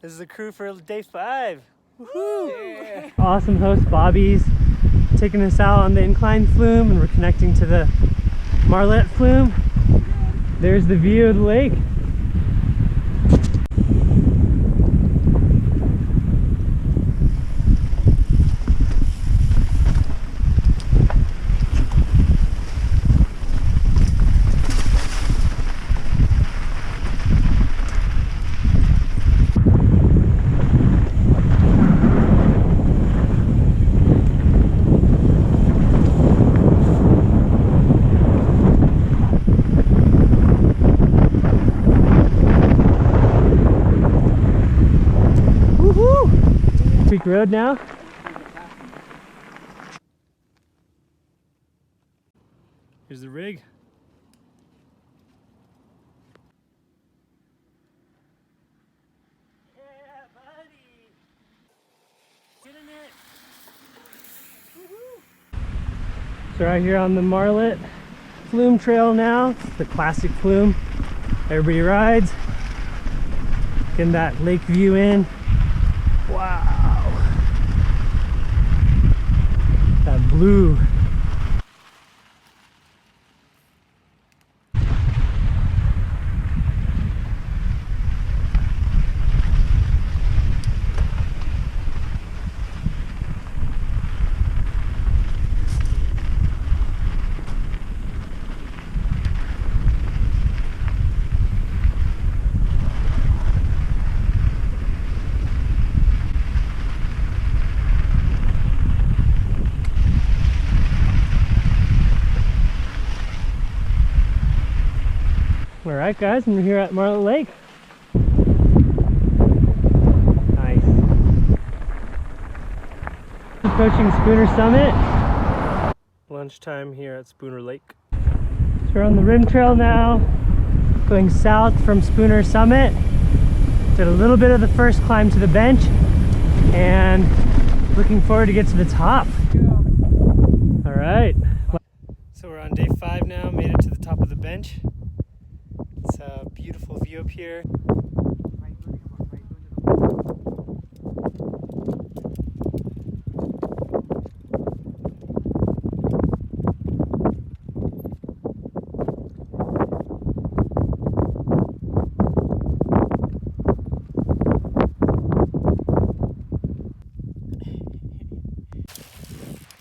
This is the crew for day 5. Woohoo! Yeah. Awesome host Bobby's taking us out on the incline flume, and we're connecting to the Marlet flume. There's the view of the lake. Creek Road now. Here's the rig. Yeah, buddy! Get in it! Woohoo! So right here on the Marlet flume trail now. It's the classic flume. Everybody rides. Getting that lake view in. Wow. That blue. Alright guys, we're here at Marlet Lake. Nice. Approaching Spooner Summit. Lunchtime here at Spooner Lake. So we're on the rim trail now, going south from Spooner Summit. Did a little bit of the first climb to the bench, and looking forward to get to the top. Alright. So we're on day 5 now, made it to the top of the bench. It's a beautiful view up here.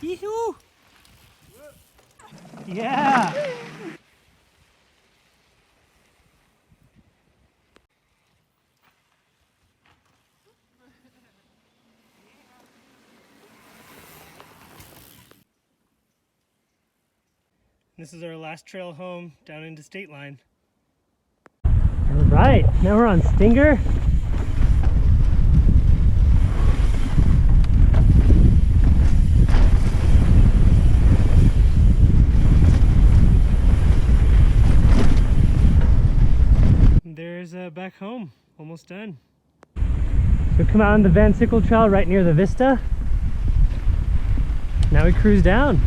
Yee-hoo! Yeah! This is our last trail home down into State Line. All right, now we're on Stinger. And there's back home, almost done. So come out on the Van Sickle Trail right near the Vista. Now we cruise down.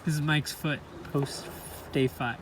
This is Mike's foot post day 5.